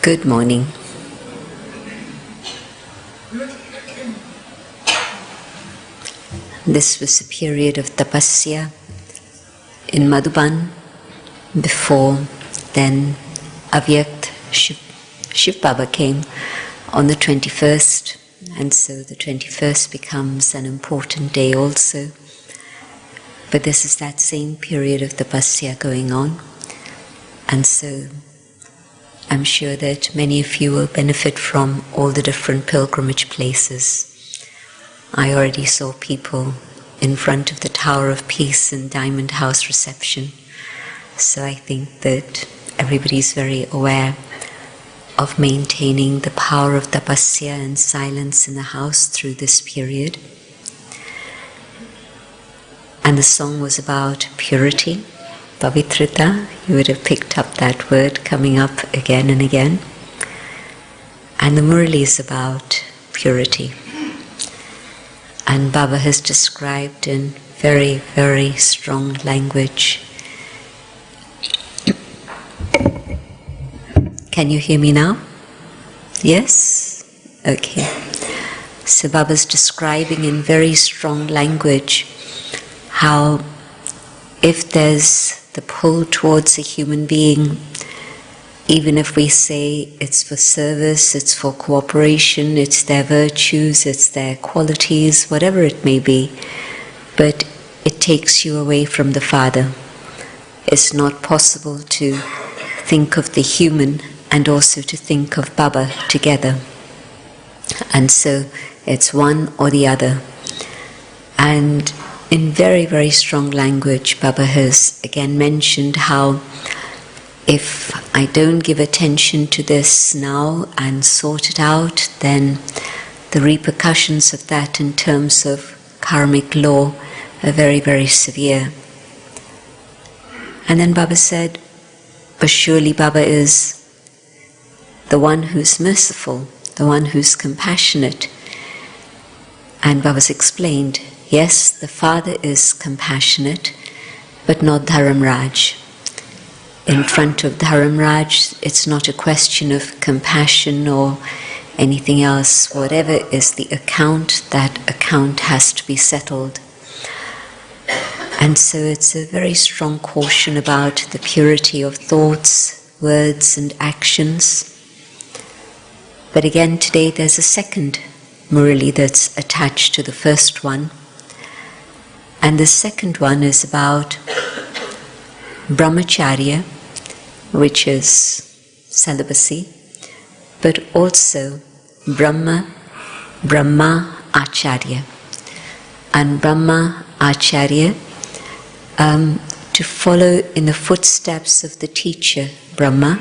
Good morning. This was a period of tapasya in Madhuban. Before then, Avyakt Shiv Baba came on the 21st, and so the 21st becomes an important day also. But this is that same period of tapasya going on, and so I'm sure that many of you will benefit from all the different pilgrimage places. I already saw people in front of the Tower of Peace and Diamond House reception, so I think that everybody's very aware of maintaining the power of tapasya and silence in the house through this period. And the song was about purity. Pavitrita, you would have picked up that word coming up again and again. And the Murali is about purity. And Baba has described in very, very strong language. Can you hear me now? Yes? Okay. So Baba's describing in very strong language how if there's the pull towards a human being, even if we say it's for service, it's for cooperation, it's their virtues, it's their qualities, whatever it may be, but it takes you away from the Father. It's not possible to think of the human and also to think of Baba together. And so it's one or the other. And in very, very strong language, Baba has again mentioned how if I don't give attention to this now and sort it out, then the repercussions of that in terms of karmic law are very, very severe. And then Baba said, but surely Baba is the one who's merciful, the one who's compassionate. And Baba's explained, yes, the Father is compassionate, but not Dharamraj. In front of Dharamraj, it's not a question of compassion or anything else. Whatever is the account, that account has to be settled. And so it's a very strong caution about the purity of thoughts, words and actions. But again today there's a second Murali that's attached to the first one. And the second one is about Brahmacharya, which is celibacy, but also Brahma Acharya. And Brahma Acharya, to follow in the footsteps of the teacher Brahma,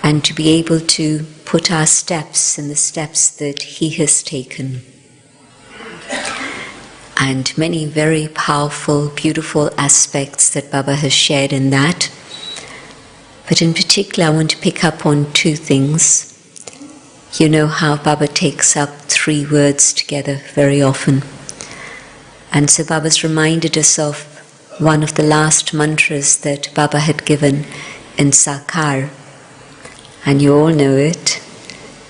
and to be able to put our steps in the steps that he has taken. And many very powerful, beautiful aspects that Baba has shared in that. But in particular, I want to pick up on two things. You know how Baba takes up three words together very often. And so Baba's reminded us of one of the last mantras that Baba had given in Sakar. And you all know it.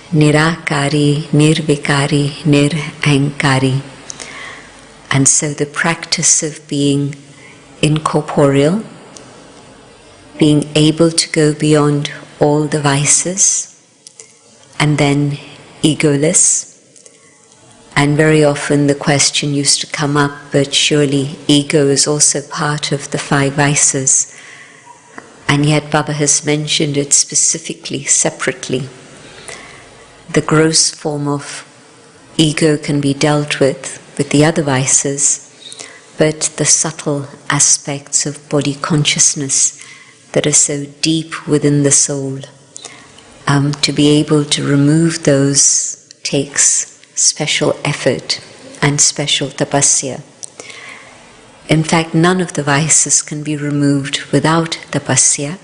Nirakari, Nirvikari, Nirahankari. And so the practice of being incorporeal, being able to go beyond all the vices, and then egoless. And very often the question used to come up, but surely ego is also part of the five vices. And yet Baba has mentioned it specifically, separately. The gross form of ego can be dealt with the other vices, but the subtle aspects of body consciousness that are so deep within the soul, to be able to remove those takes special effort and special tapasya. In fact, none of the vices can be removed without tapasya,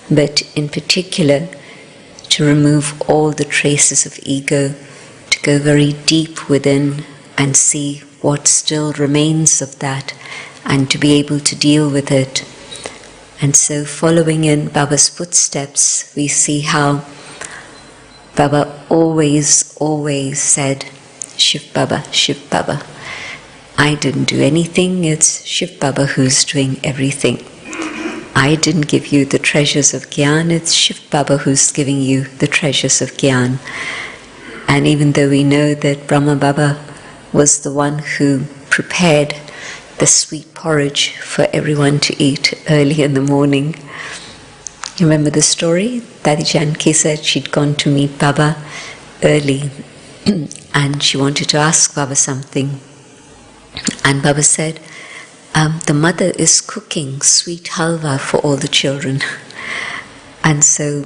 but in particular, to remove all the traces of ego, to go very deep within and see what still remains of that, and to be able to deal with it, And so following in Baba's footsteps, we see how Baba always said, Shiv Baba, Shiv Baba. I didn't do anything, it's Shiv Baba who's doing everything. I didn't give you the treasures of Gyan, it's Shiv Baba who's giving you the treasures of Gyan. And even though we know that Brahma Baba was the one who prepared the sweet porridge for everyone to eat early in the morning. You remember the story? Dadi Janki said she'd gone to meet Baba early and she wanted to ask Baba something. And Baba said, the mother is cooking sweet halwa for all the children. And so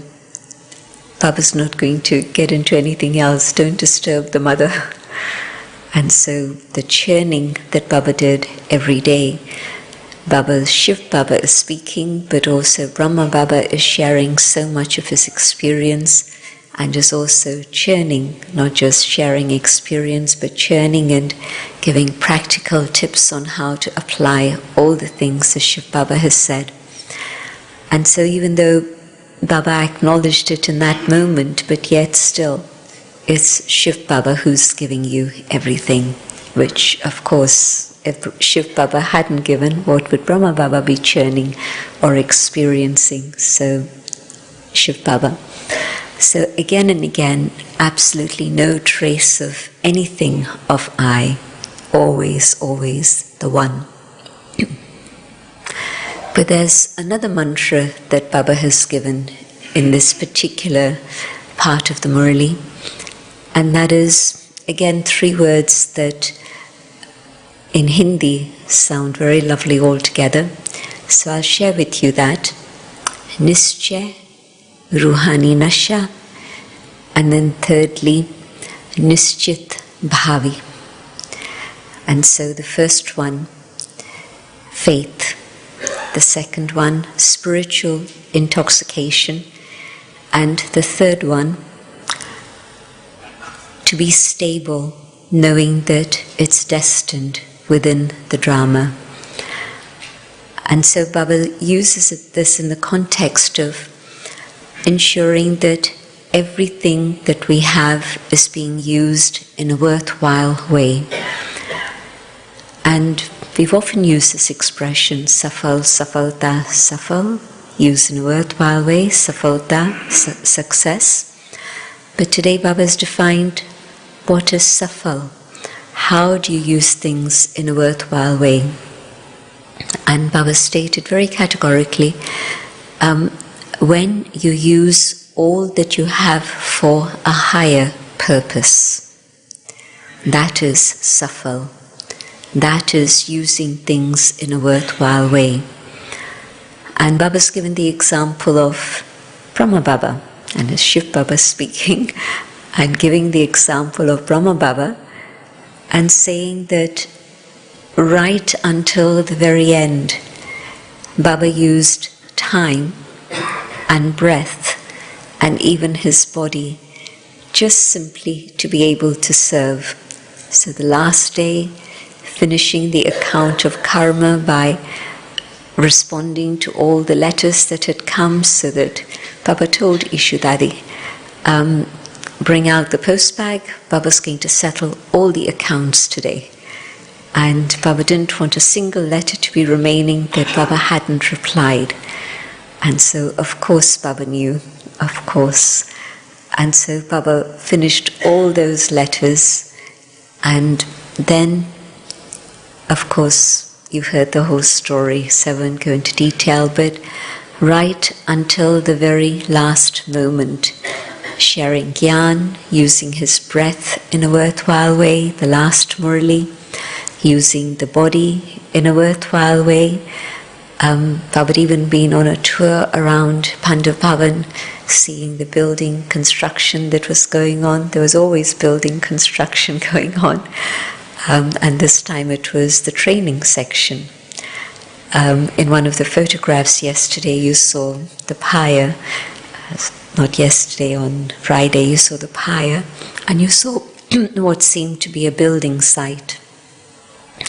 Baba's not going to get into anything else, don't disturb the mother. And so the churning that Baba did every day, Shiv Baba is speaking, but also Brahma Baba is sharing so much of his experience and is also churning, not just sharing experience, but churning and giving practical tips on how to apply all the things that Shiv Baba has said. And so even though Baba acknowledged it in that moment, but yet still, it's Shiv Baba who's giving you everything, which of course, if Shiv Baba hadn't given, what would Brahma Baba be churning or experiencing? So, Shiv Baba. So again and again, absolutely no trace of anything of I, always the one. But there's another mantra that Baba has given in this particular part of the Murali, and that is, again, 3 words that in Hindi sound very lovely all together. So I'll share with you that. Nischay, Ruhani Nasha, and then thirdly, Nischit Bhavi. And so the first one, faith. The second one, spiritual intoxication. And the third one, to be stable, knowing that it's destined within the drama. And so Baba uses this in the context of ensuring that everything that we have is being used in a worthwhile way. And we've often used this expression, safal, safalta, safal, used in a worthwhile way, safalta, success. But today Baba has defined what is safal. How do you use things in a worthwhile way? And Baba stated very categorically, when you use all that you have for a higher purpose, that is safal. That is using things in a worthwhile way. And Baba's given the example of Brahma Baba, and it's Shiv Baba speaking, and giving the example of Brahma Baba, and saying that right until the very end, Baba used time and breath and even his body just simply to be able to serve. So the last day, finishing the account of karma by responding to all the letters that had come, so that Baba told Ishudadi, bring out the post bag, Baba's going to settle all the accounts today. And Baba didn't want a single letter to be remaining that Baba hadn't replied. And so, of course, Baba knew, of course. And so Baba finished all those letters, and then, of course, you've heard the whole story, so I won't go into detail, but right until the very last moment, sharing Gyan, using his breath in a worthwhile way, the last Murali, using the body in a worthwhile way. Baba had even been on a tour around Pandav Bhavan, seeing the building construction that was going on. There was always building construction going on. And this time it was the training section. In one of the photographs yesterday you saw the pyre, not yesterday, on Friday you saw the pyre, and you saw what seemed to be a building site.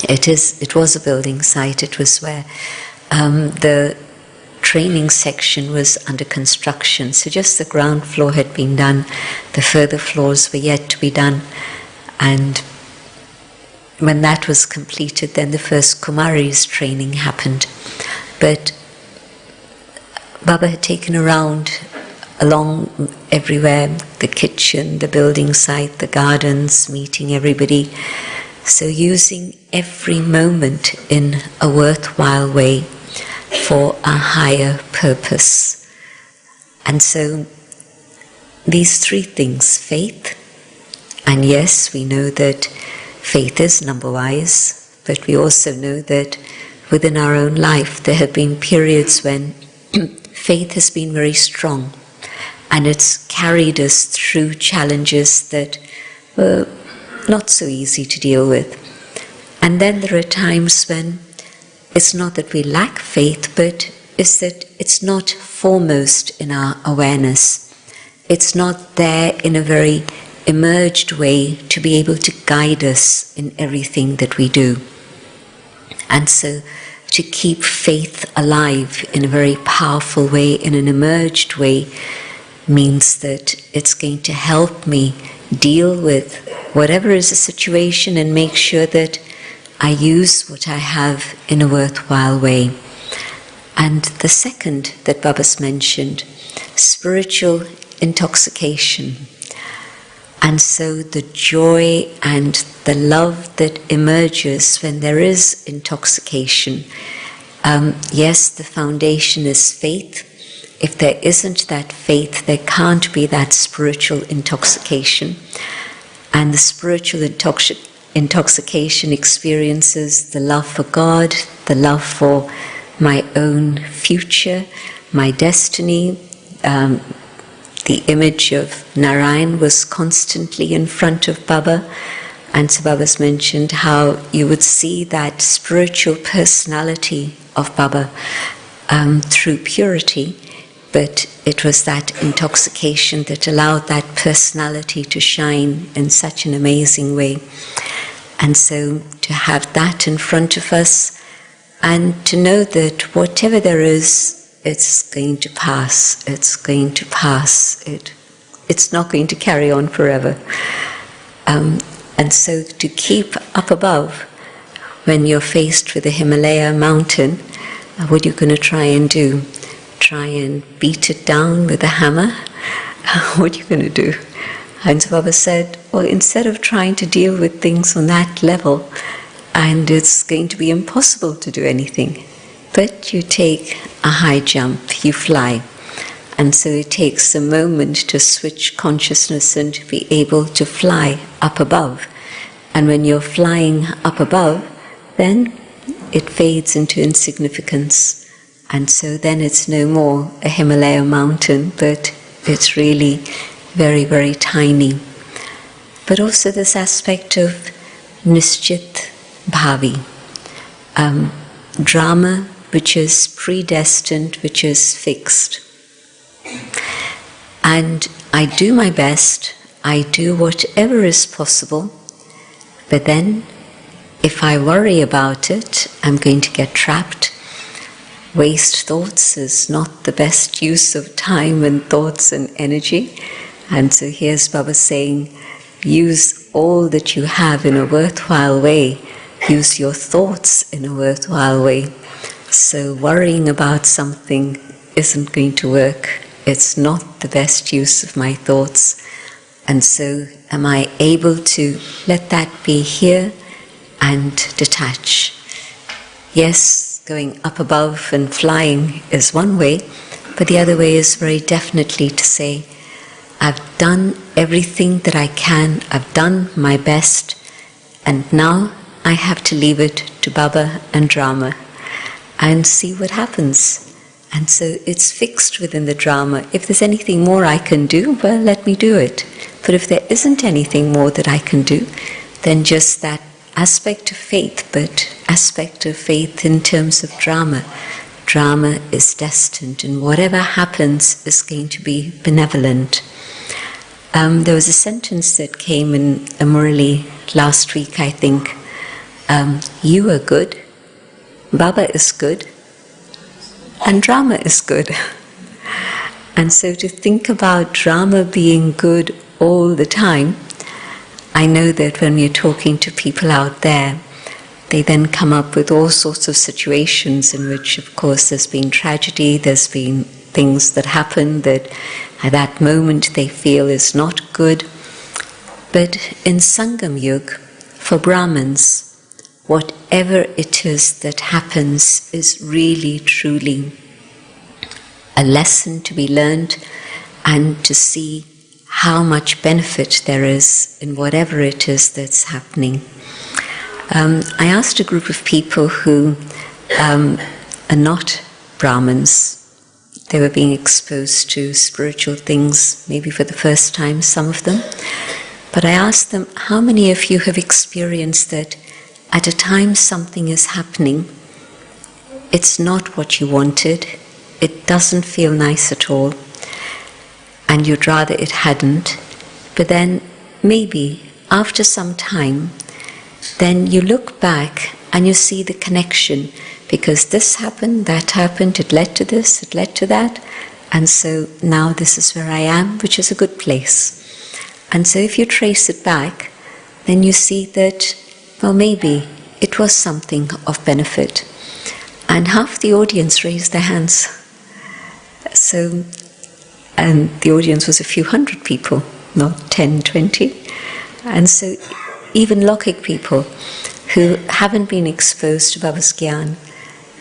It was a building site. It was where the training section was under construction. So just the ground floor had been done. The further floors were yet to be done. And when that was completed, then the first Kumari's training happened. But Baba had taken around along everywhere, the kitchen, the building site, the gardens, meeting everybody. So using every moment in a worthwhile way for a higher purpose. And so these three things, faith, and yes, we know that faith is number-wise, but we also know that within our own life there have been periods when faith has been very strong, and it's carried us through challenges that were not so easy to deal with. And then there are times when it's not that we lack faith, but it's that it's not foremost in our awareness. It's not there in a very emerged way to be able to guide us in everything that we do. And so to keep faith alive in a very powerful way, in an emerged way, means that it's going to help me deal with whatever is the situation and make sure that I use what I have in a worthwhile way. And the second that Baba's mentioned, spiritual intoxication. And so the joy and the love that emerges when there is intoxication. Yes, the foundation is faith. If there isn't that faith, there can't be that spiritual intoxication. And the spiritual intoxication experiences the love for God, the love for my own future, my destiny. The image of Narayan was constantly in front of Baba. And so Baba's mentioned how you would see that spiritual personality of Baba through purity, but it was that intoxication that allowed that personality to shine in such an amazing way. And so to have that in front of us and to know that whatever there is, it's going to pass, it's going to pass, it's not going to carry on forever. And so to keep up above, when you're faced with a Himalaya mountain, what are you going to try and do? Try and beat it down with a hammer? What are you going to do? And so Baba said, well, instead of trying to deal with things on that level, and it's going to be impossible to do anything, but you take a high jump, you fly. And so it takes a moment to switch consciousness and to be able to fly up above. And when you're flying up above, then it fades into insignificance. And so then it's no more a Himalaya mountain, but it's really very, very tiny. But also this aspect of Nischit Bhavi, drama which is predestined, which is fixed. And I do my best, I do whatever is possible, but then if I worry about it, I'm going to get trapped. Waste thoughts is not the best use of time and thoughts and energy. And so here's Baba saying, use all that you have in a worthwhile way. Use your thoughts in a worthwhile way. So worrying about something isn't going to work. It's not the best use of my thoughts. And so am I able to let that be here and detach? Yes, going up above and flying is one way, but the other way is very definitely to say, I've done everything that I can, I've done my best, and now I have to leave it to Baba and drama and see what happens. And so it's fixed within the drama. If there's anything more I can do, well, let me do it. But if there isn't anything more that I can do, then just that aspect of faith, but aspect of faith in terms of drama. Drama is destined, and whatever happens is going to be benevolent. There was a sentence that came in a Murali last week, I think. You are good, Baba is good, and drama is good. And so to think about drama being good all the time, I know that when we're talking to people out there, they then come up with all sorts of situations in which, of course, there's been tragedy, there's been things that happen that at that moment they feel is not good. But in Sangam Yuga, for Brahmins, whatever it is that happens is really, truly a lesson to be learned, and to see how much benefit there is in whatever it is that's happening. I asked a group of people who are not Brahmins. They were being exposed to spiritual things, maybe for the first time, some of them. But I asked them, how many of you have experienced that at a time something is happening, it's not what you wanted, it doesn't feel nice at all, and you'd rather it hadn't, but then maybe after some time, then you look back and you see the connection, because this happened, that happened, it led to this, it led to that, and so now this is where I am, which is a good place. And so if you trace it back, then you see that, well, maybe it was something of benefit. And half the audience raised their hands. So, and the audience was a few hundred people, not 10, 20. And so even Lokik people who haven't been exposed to Baba's Gyan,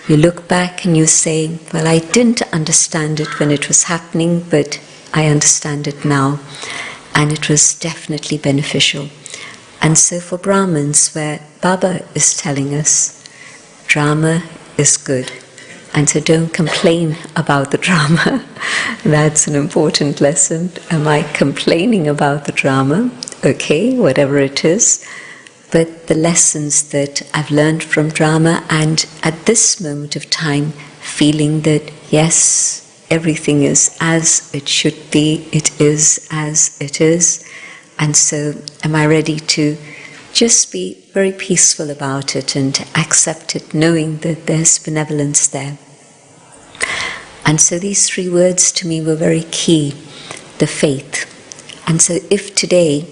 you look back and you say, well, I didn't understand it when it was happening, but I understand it now. And it was definitely beneficial. And so for Brahmins, where Baba is telling us, drama is good. And so don't complain about the drama. That's an important lesson. Am I complaining about the drama? Okay, whatever it is. But the lessons that I've learned from drama, and at this moment of time, feeling that, yes, everything is as it should be, it is as it is. And so am I ready to just be very peaceful about it and accept it, knowing that there's benevolence there. And so these three words to me were very key, the faith. And so if today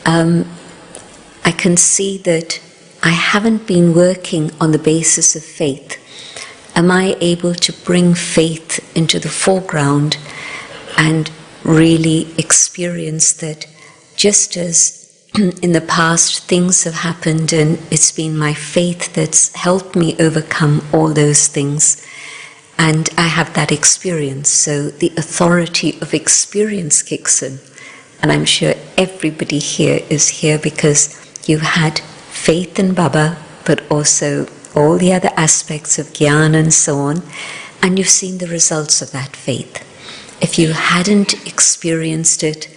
I can see that I haven't been working on the basis of faith, am I able to bring faith into the foreground and really experience that just as in the past things have happened and it's been my faith that's helped me overcome all those things, and I have that experience, so the authority of experience kicks in. And I'm sure everybody here is here because you had faith in Baba, but also all the other aspects of Gyan and so on, and you've seen the results of that faith. If you hadn't experienced it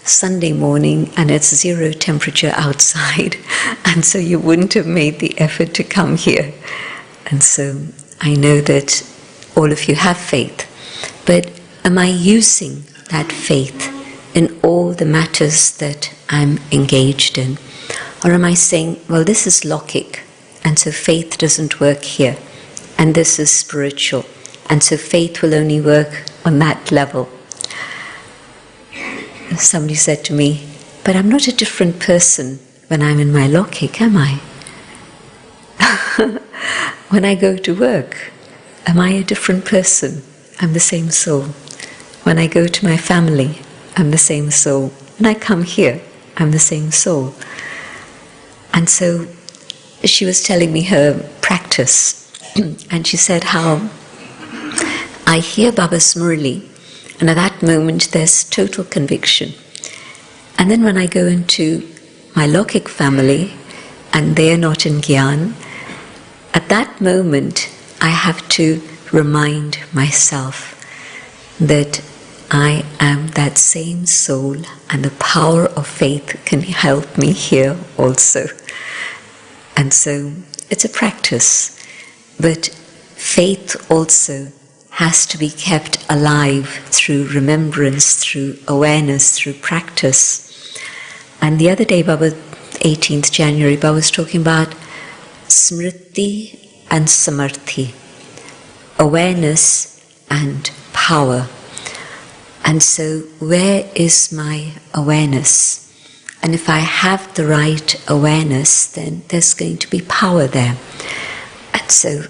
Sunday morning and it's 0 temperature outside, and so you wouldn't have made the effort to come here. And so I know that all of you have faith, but am I using that faith in all the matters that I'm engaged in? Or am I saying, well, this is Lokik, and so faith doesn't work here, and this is spiritual, and so faith will only work on that level? Somebody said to me, but I'm not a different person when I'm in my Lokik, am I? When I go to work, am I a different person? I'm the same soul. When I go to my family, I'm the same soul. When I come here, I'm the same soul. And so she was telling me her practice, and she said how I hear Baba's Murli, and at that moment there's total conviction. And then when I go into my Lokik family, and they're not in Gyan, at that moment I have to remind myself that I am that same soul, and the power of faith can help me here also. And so it's a practice, but faith also has to be kept alive through remembrance, through awareness, through practice. And the other day, Baba, 18th January, Baba was talking about smriti and samarthi. awareness and power. And so where is my awareness? And if I have the right awareness, then there's going to be power there. And so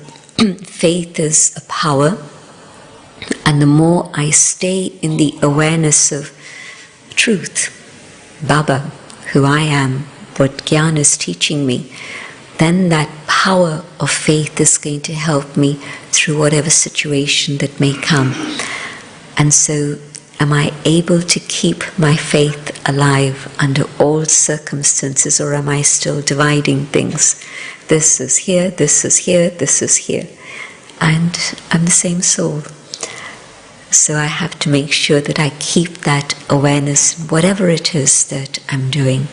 faith is a power. And the more I stay in the awareness of truth, Baba, who I am, what Gyan is teaching me, then that power of faith is going to help me through whatever situation that may come. And so am I able to keep my faith alive under all circumstances, or am I still dividing things? This is here, this is here, this is here. And I'm the same soul. So I have to make sure that I keep that awareness, whatever it is that I'm doing.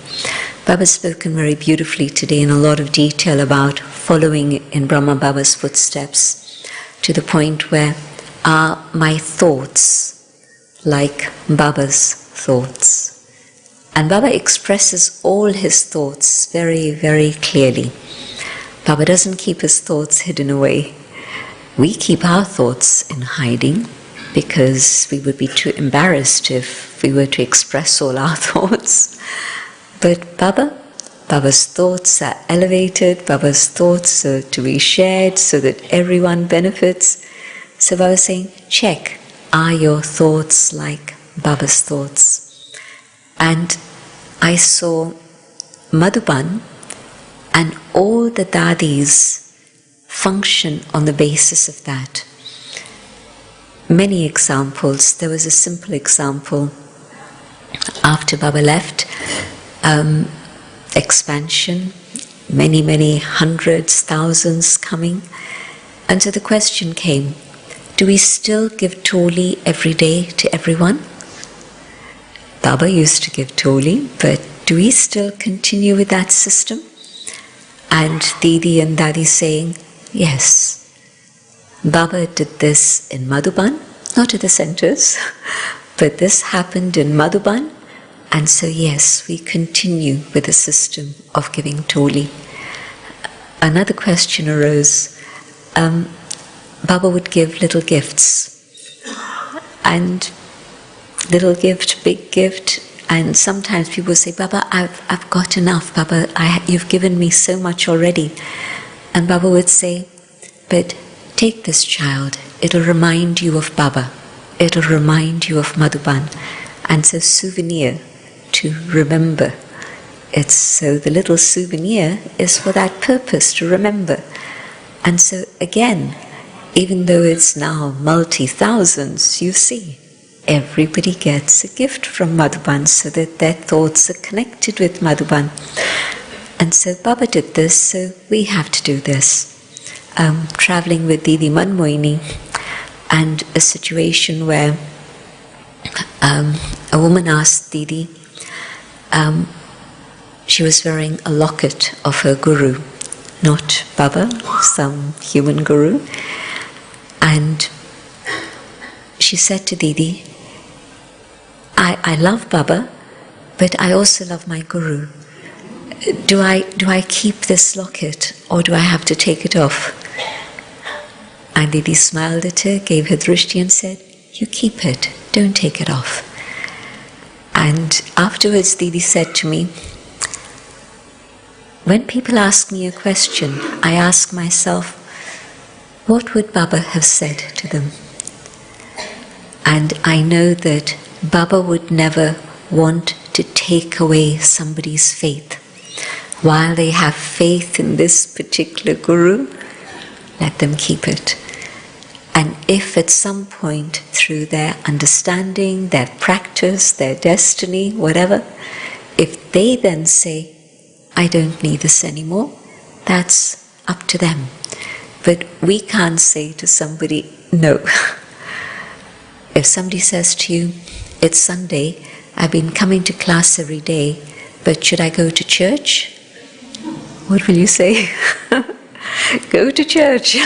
Baba's spoken very beautifully today in a lot of detail about following in Brahma Baba's footsteps, to the point where are my thoughts like Baba's thoughts? And Baba expresses all his thoughts very, very clearly. Baba doesn't keep his thoughts hidden away. We keep our thoughts in hiding because we would be too embarrassed if we were to express all our thoughts. But Baba's thoughts are elevated, Baba's thoughts are to be shared so that everyone benefits. So Baba's saying, check, are your thoughts like Baba's thoughts? And I saw Madhuban and all the dadis function on the basis of that. Many examples. There was a simple example after Baba left. Expansion, many hundreds, thousands coming. And so the question came, do we still give Toli every day to everyone? Baba used to give Toli, but do we still continue with that system? And Didi and Dadi saying, yes. Baba did this in Madhuban, not at the centers, but this happened in Madhuban. And so yes, we continue with the system of giving Toli. Another question arose. Baba would give little gifts. And little gift, big gift. And sometimes people say, Baba, I've got enough. Baba, you've given me so much already. And Baba would say, but take this child. It'll remind you of Baba. It'll remind you of Madhuban. And so souvenir, to remember. It's so the little souvenir is for that purpose, to remember. And so again, even though it's now multi-thousands, you see, everybody gets a gift from Madhuban so that their thoughts are connected with Madhuban. And so Baba did this, so we have to do this. Traveling with Didi Manmohini, and a situation where a woman asked Didi, she was wearing a locket of her guru, not Baba, some human guru, and she said to Didi, I love Baba, but I also love my guru. Do I keep this locket, or do I have to take it off? And Didi smiled at her, gave her drishti and said, you keep it, don't take it off. And afterwards Didi said to me, when people ask me a question, I ask myself, what would Baba have said to them? And I know that Baba would never want to take away somebody's faith. While they have faith in this particular guru, let them keep it. And if at some point through their understanding, their practice, their destiny, whatever, if they then say, I don't need this anymore, that's up to them. But we can't say to somebody, no. If somebody says to you, it's Sunday, I've been coming to class every day, but should I go to church? What will you say? Go to church.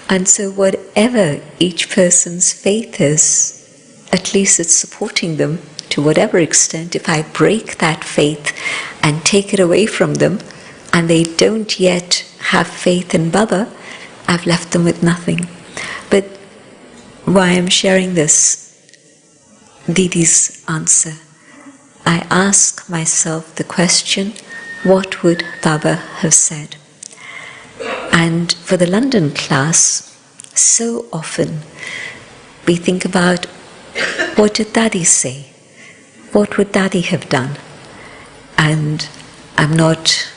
And so whatever each person's faith is, at least it's supporting them to whatever extent. If I break that faith and take it away from them, and they don't yet have faith in Baba, I've left them with nothing. But why I'm sharing this, Didi's answer, I ask myself the question, what would Baba have said? And for the London class, so often we think about, what did Daddy say? What would Daddy have done? And I'm not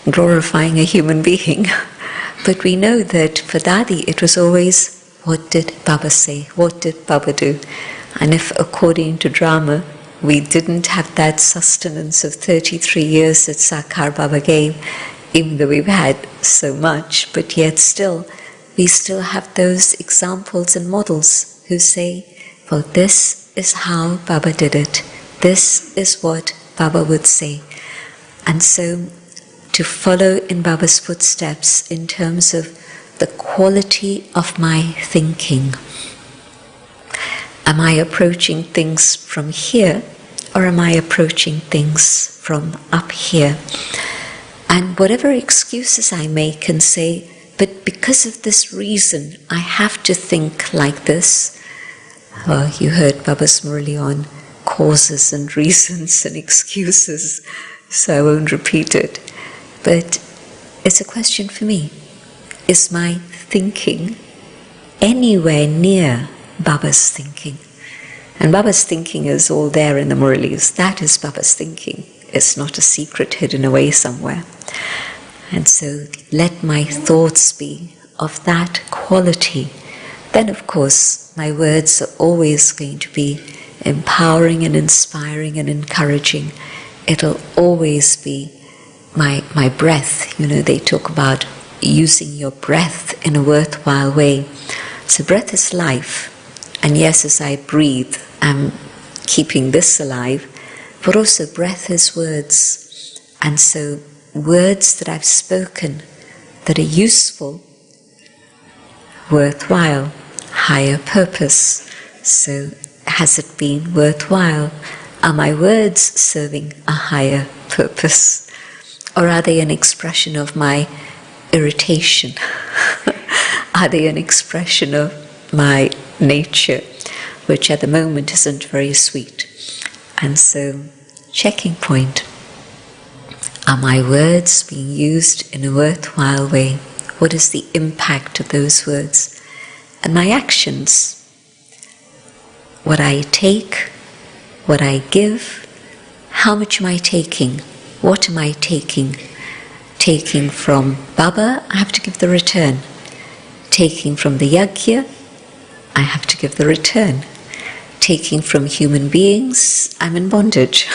glorifying a human being, but we know that for Daddy it was always, what did Baba say? What did Baba do? And if according to drama we didn't have that sustenance of 33 years that Sakar Baba gave, even though we've had so much, but yet still, we still have those examples and models who say, well, this is how Baba did it. This is what Baba would say. And so, to follow in Baba's footsteps in terms of the quality of my thinking. Am I approaching things from here, or am I approaching things from up here? And whatever excuses I make and say, but because of this reason, I have to think like this. You heard Baba's Murali on causes and reasons and excuses, so I won't repeat it. But it's a question for me. Is my thinking anywhere near Baba's thinking? And Baba's thinking is all there in the Muralis. That is Baba's thinking. It's not a secret hidden away somewhere. And so let my thoughts be of that quality. Then of course my words are always going to be empowering and inspiring and encouraging. It'll always be my breath. You know, they talk about using your breath in a worthwhile way. So breath is life. And yes, as I breathe, I'm keeping this alive, but also breath is words. And so words that I've spoken that are useful, worthwhile, higher purpose. So has it been worthwhile? Are my words serving a higher purpose? Or are they an expression of my irritation? Are they an expression of my nature, which at the moment isn't very sweet? And so, checking point. Are my words being used in a worthwhile way? What is the impact of those words? And my actions. What I take, what I give, how much am I taking? What am I taking? Taking from Baba, I have to give the return. Taking from the yagya, I have to give the return. Taking from human beings, I'm in bondage.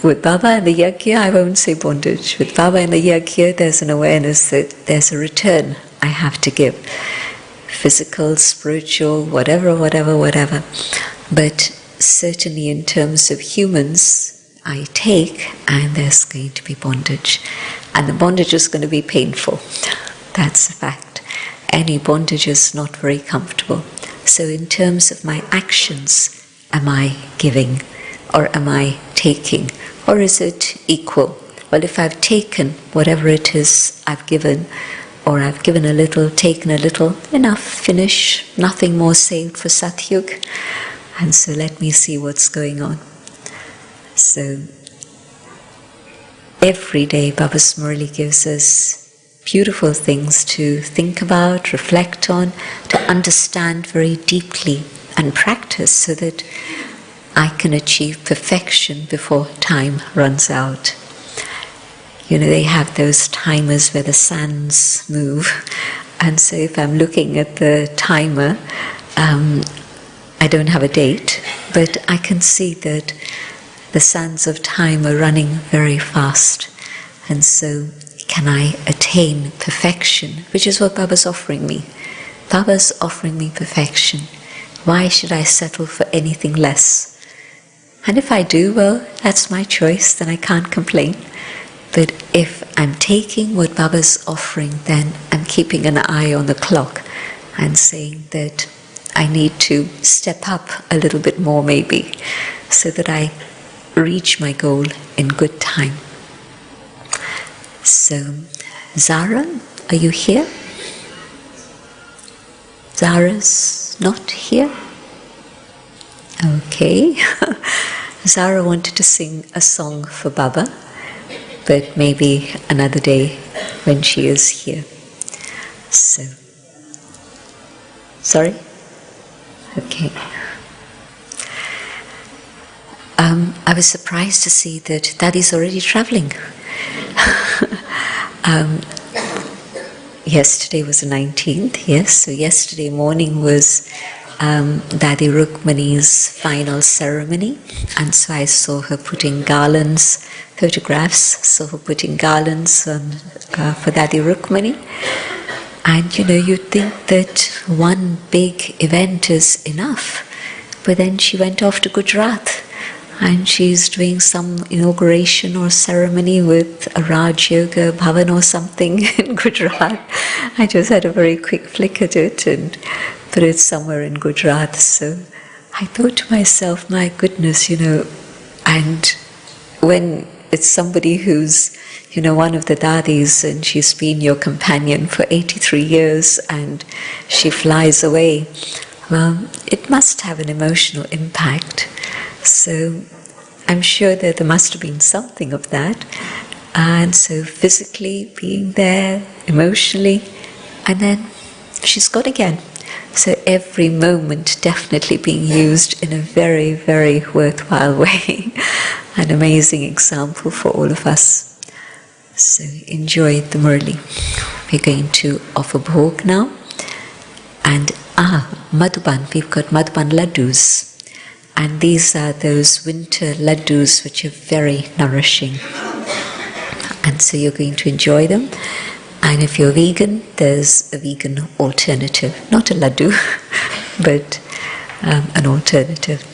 With Baba and the yagya, I won't say bondage. With Baba and the yagya, there's an awareness that there's a return I have to give. Physical, spiritual, whatever. But certainly in terms of humans, I take, and there's going to be bondage. And the bondage is going to be painful. That's a fact. Any bondage is not very comfortable. So in terms of my actions, am I giving or am I taking? Or is it equal? Well, if I've taken whatever it is I've given, or I've given a little, taken a little, enough, finish, nothing more saved for Satyug. And so let me see what's going on. So every day Baba's Murali gives us beautiful things to think about, reflect on, to understand very deeply and practice so that I can achieve perfection before time runs out. You know, they have those timers where the sands move, and so if I'm looking at the timer, I don't have a date, but I can see that the sands of time are running very fast. And so, can I attain perfection? Which is what Baba's offering me. Baba's offering me perfection. Why should I settle for anything less? And if I do, well, that's my choice, then I can't complain. But if I'm taking what Baba's offering, then I'm keeping an eye on the clock and saying that I need to step up a little bit more maybe, so that I reach my goal in good time. So, Zara, are you here? Zara's not here? Okay. Zara wanted to sing a song for Baba, but maybe another day when she is here. So, sorry? Okay. I was surprised to see that Daddy's already traveling. Yesterday was the 19th, yes, so yesterday morning was Dadi Rukmani's final ceremony, and so I saw her putting garlands, photographs, saw her putting garlands on, for Dadi Rukmani. And you'd think that one big event is enough, but then she went off to Gujarat and she's doing some inauguration or ceremony with a Raj Yoga Bhavan or something in Gujarat. I just had a very quick flick at it and put it somewhere in Gujarat. So I thought to myself, my goodness, and when it's somebody who's, one of the dadis and she's been your companion for 83 years and she flies away, well, it must have an emotional impact. So I'm sure that there must have been something of that. And so physically being there, emotionally, and then she's gone again. So every moment definitely being used in a very, very worthwhile way. An amazing example for all of us. So enjoy the Murli. We're going to offer bhog now. And Madhuban, we've got Madhuban laddus. And these are those winter laddus which are very nourishing. And so you're going to enjoy them. And if you're vegan, there's a vegan alternative. Not a laddu, but an alternative.